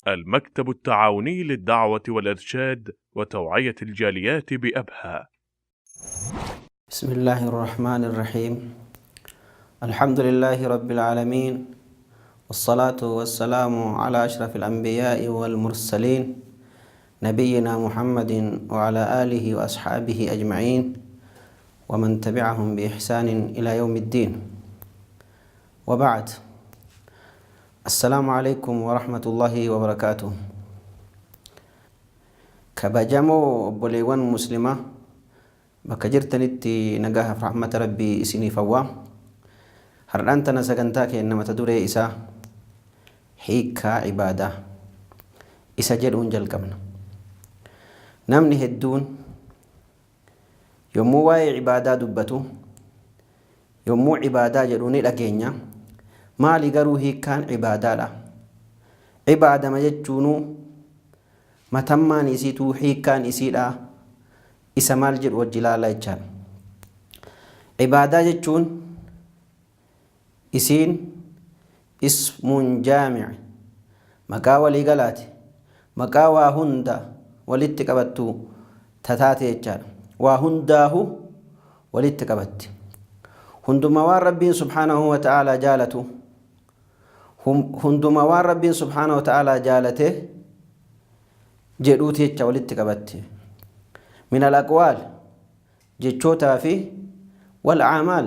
المكتب التعاوني للدعوة والإرشاد وتوعية الجاليات بأبها. بسم الله الرحمن الرحيم. الحمد لله رب العالمين، والصلاة والسلام على أشرف الأنبياء والمرسلين نبينا محمد وعلى آله وأصحابه أجمعين ومن تبعهم بإحسان إلى يوم الدين، وبعد. السلام عليكم ورحمة الله وبركاته. كبجمو بوليوان مسلمة بكجرتنتي نجاها في رحمة ربي إسني فوا هرانتنا سجنتاك إنما تدوري إسا حيكا عبادة إسا جرون جلقمنا نمني هدون يومو واي عبادة دبتو يومو عبادة جروني لكينيا مالي قرو كان عبادة لا عبادة ما جتشونو ما تمان إسيتو كان إسيلا إسا مال جر وجلالة يجان عبادة جتشون إسين اسم جامع مقاوى لقلات مقاوى هندا ولتقبتو تتاتي يجان وهنداه ولتقبت هندما وان ربي سبحانه وتعالى جالته هندما وان ربي سبحانه وتعالى جالته جدوتي يجا ولتقبت من الأقوال جتشوتا في والأعمال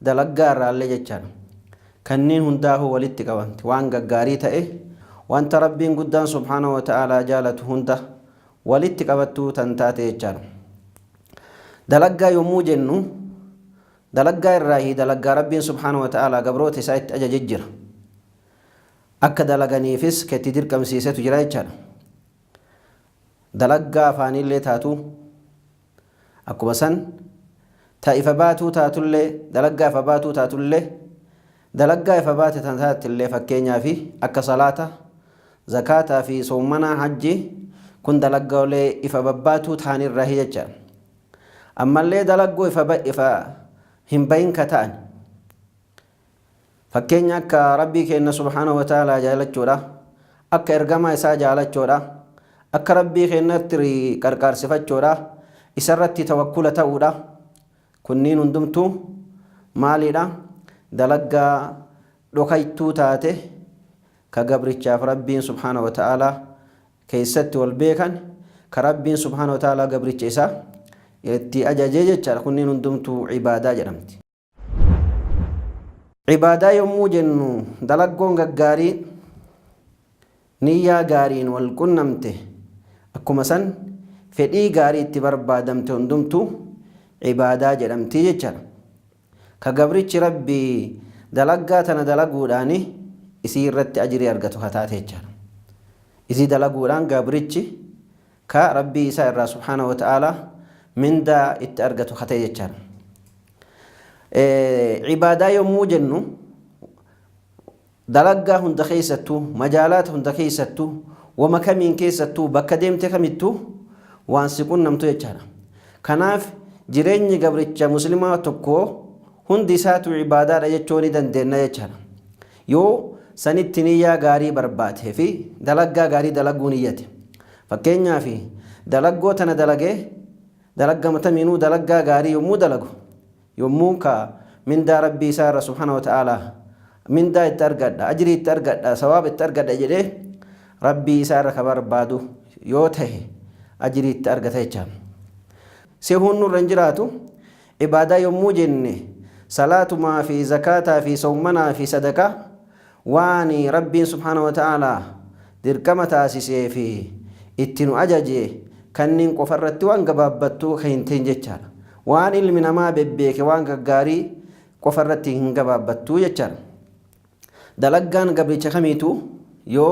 دلقار اللي جتشان كنين هنداه ولتقبت وان قاري تأه وانت ربي قدان سبحانه وتعالى جالته هنده ولتقبتو تنتاتي يجان دلقا يومو جنو دلقا الراهي دلقا ربي سبحانه وتعالى قبروتي سايت أجججر أكا دلقاني فيس كتدير كمسيسة تجرى يجان دلقا فاني اللي تاتو أكو بسن تائف باتو تاتو اللي دلقا فباتو تاتو اللي دلقا فباتو تاتو اللي فكينيا في أكا صلاة زكاة في صومنا حجي كن دلقا اللي إفباباتو تاني الراهي يجان أما اللي دلقوا إفا همبين كتان فكينيا أكا ربي كينا سبحانه وتعالى جالت جودا أكا إرقما إسا جالت جودا أكا ربي كينا تري كركار صفت جودا إسرتي توكولة تودا كنين اندمتو مالي دا دلقا لوكيتو تاتي كقبرتشاف ربي سبحانه وتعالى كيست والبيكن كربي سبحانه وتعالى قبرتش إسا itti ajajee jechaadha. Kunniin hundumtuu cibaadaa jedhamti. Cibaadaa yommuu jennu dalaggoon gaggaarii niyyaa gaariin wal qunnamte akkuma san fedhii gaarii itti barbaadamte hundumtuu cibaadaa jedhamti jechaadha. Ka gabrichi rabbii dalaggaa tana dalaguudhaan isii irratti ajrii argatu hataate jechaadha. Isii dalaguudhaan gabrichi ka rabbii isaa irraa subhaanahu wa ta'aalaa من دا اتأرجت خطية جان عبادة يومو جنو دلقا هند خيستو مجالات هند خيستو ومكامين كيستو بكديم تكميتو وانسكون نمتو يجانا كناف جيريني قبرتش مسلمة تكو هندي ساتو عبادة رجتوني دندنا يجانا يو سنتنية غاري برباته في دلقا غاري دلقونيته فكينيا في دلقو تنا دلقه دلقا متمينو دلقا غاري يومو دلقو يومو كا من دا ربي سارة سبحانه وتعالى من دا اترقد أجري اترقد سواب اترقد أجري ربي سارة كبار بادو يوته أجري اترقد هيتشان سيهون الرنجراتو عبادة يومو جنة صلاة ما في زكاة في صومنا في صدقة واني ربي سبحانه وتعالى دركمة تاسيسي في اتنو أجاجي كنين قفرت وان قبابتو خينتين جيتشان وان علمنا ما ببيك وان قاري قفرت قبابتو جيتشان دلقان قبل خميتو يو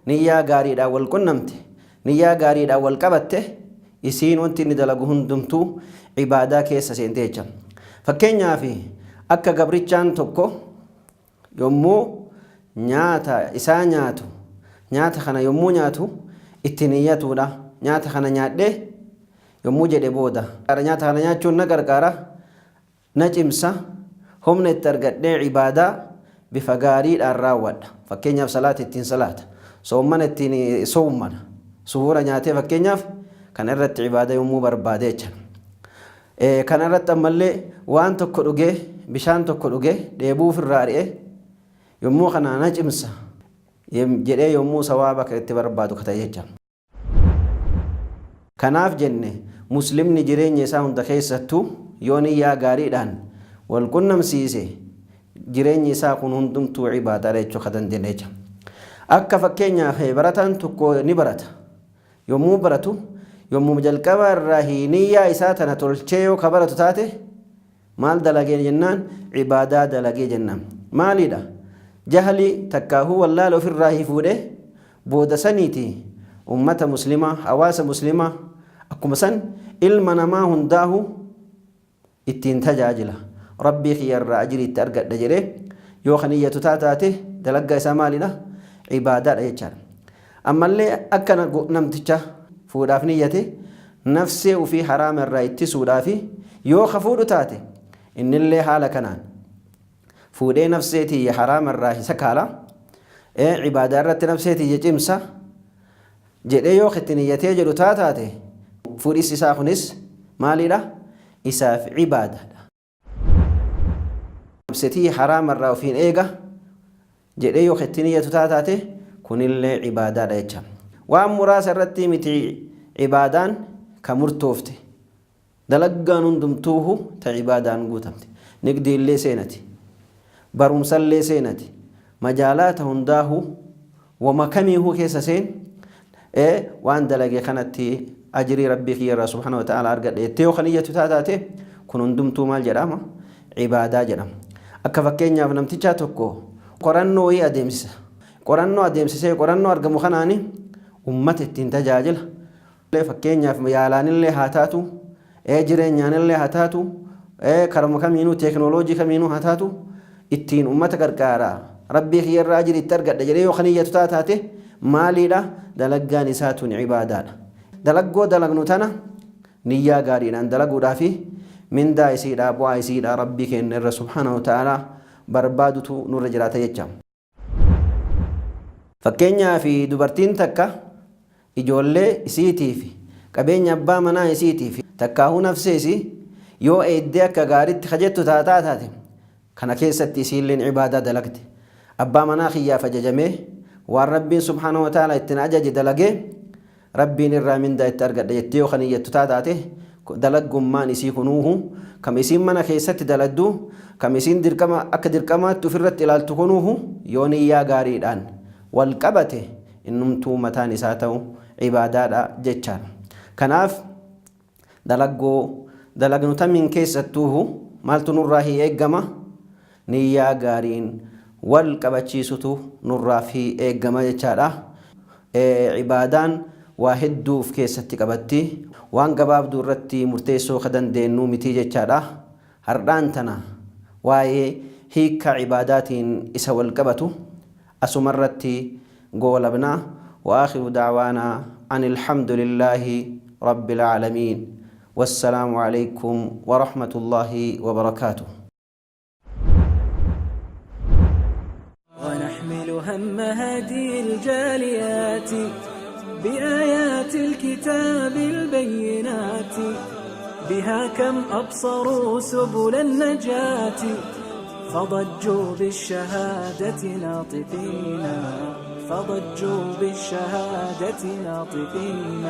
نيا غاري دا والقنمت نيا غاري دا والقبته isiin wanti inni dalagu hundumtuu ibaadaa keessa seentee jira. Fakkeenyaaf akka gabrichaan tokko yommuu nyaata isaa nyaatu nyaata kana yommuu nyaatu itti niyyatuudha. Nyaata kana nyaadhee yommuu jedhe booda nyaata kana nyaachuun na gargaara na cimsa humna itti argadhee ibaadaa bifa gaariidhaan raawwadha. Fakkeenyaaf salaata ittiin salaata soomman ittiin soomman suhuura nyaatee fakkeenyaaf kan irratti cibaada yommuu barbaade jechuudha. Kan irratti ammallee waan tokko dhugee bishaan tokko dhugee dheebuu ofirraa ari'ee yommuu kana na cimsa jedhee yommuu sawaaba itti barbaadu kata jechuudha. Kanaaf jenne muslimni jireenya isaa hunda keessattuu yoo niyyaa gaariidhaan wal qunnamsiise jireenyi isaa kun hundumtuu cibaadaadha jechuu kan dandeenye jechuudha. Akka fakkeenyaaf barataan tokko ni barata yommuu baratu yommuu jalqaba irraa niyyaa isaa tana tolchee yoo ka baratu taate maal dalagee jennaan cibaadaa dalagee jennaan. Maalidha? Jahli takkaahuu wallaala ofirraa fuudhee booda saniiti ummata muslimaa hawaasa muslimaa akkuma san ilma namaa hundaahu ittiin tajaajila rabbii kiyyarraa ajrii itti argadha jedhee yoo kan niyyatu taate dalaggaa isaa maalidha? Cibaadaadha jechaadha. Ammallee akka namticha fuudhaaf niyyate nafsee ofii haraama irraa ittisuudhaaf yoo ka fuudhu taate innillee haala kanaan fuudhee nafseetii haraama irraa isa kaala cibaadaa irratti nafseetii cimsa jedhee yoo itti niyyatee jedhu taate fuudhis isaa kunis maalidha? Isaaf cibaadaadha. Nafseetii haraama irraa ofiin eega jedhee yoo itti niyyatu taate kunillee cibaadaadha jecha. Waan muraasa irratti miti cibaadaan ka murtoofte dalaggaan hundumtuuhu ta cibaadaan guutamte. Nigdiillee seenati barumsallee seenati majaalaata hundaahu wama kamiihu keessa seen waan dalagee kanatti ajrii rabbii kiyyarraa subhaanahu wa ta'ala argadha jettee yoo kan niyyatu taate kun hundumtuu maal jedhama? Cibaadaa jedhama. Akka fakkeenyaaf namtichaa tokko qorannoo adeemsisa. Qorannoo adeemsisee qorannoo argamu kanaani ummata ittiin tajaajila. Fakkeenyaaf yaalaanillee haa taatu jireenyaanillee haa taatu karama kamiinuu teekinooloojii kamiinuu haa taatu ittiin ummata gargaaraa rabbii kiyyarraa ajrii itti argadha jedhee yoo kan niyyatu taate maalidha? Dalaggaan isaa tun cibaadaadha. Dalaggoo dalagnu tana niyyaa gaariidhaan dalaguudhaa fi mindaa isiidhaa bu'aa isiidhaa rabbii keenya irra subhaanahu wa ta'ala barbaadutu nurra jiraata jecha. Fakkeenyaaf dubartiin takka ijoollee isiitiif qabeenya abbaa manaa isiitiif takkaahuu nafseesi yoo eeddee akka gaariitti kajettu taate kana keessatti isiilleen cibaadaa dalagde. Abbaa manaa kiyyaaf ajajamee waan rabbiin subhaanahu wa ta'ala ittiin ajaje dalagee rabbiin irraa mindaa itti argadha jettee yoo kan niyyattu taate dalaggummaan isii kunuuhu kam isiin mana keessatti daladdu kam isiin akka dirqamaatti ofirratti ilaaltu kunuuhu yoo niyyaa gaariidhaan wal qabate innumtuu mataan isaa ta'u cibaadaadha jechaan. Kanaaf dalagnu tamiin keessattuuhu maaltu nurraa eeggama? Niyyaa gaariin wal qabachiisutu nurraa eeggama jechaadha. Cibaadaan waa hedduuf keessatti qabatti waan gabaabduu irratti murteessoo ka dandeenyu miti jechaadha. Hardhaan tana waa'ee hiika cibaadaatiin isa wal qabatu asumarratti goolabna. وآخر دعوانا أن الحمد لله رب العالمين والسلام عليكم ورحمة الله وبركاته. ونحمل هم هذه الجاليات بآيات الكتاب البينات بها كم أبصروا سبل النجاة فضجوا بالشهادة ناطقين فضجوا بالشهادة ناطقين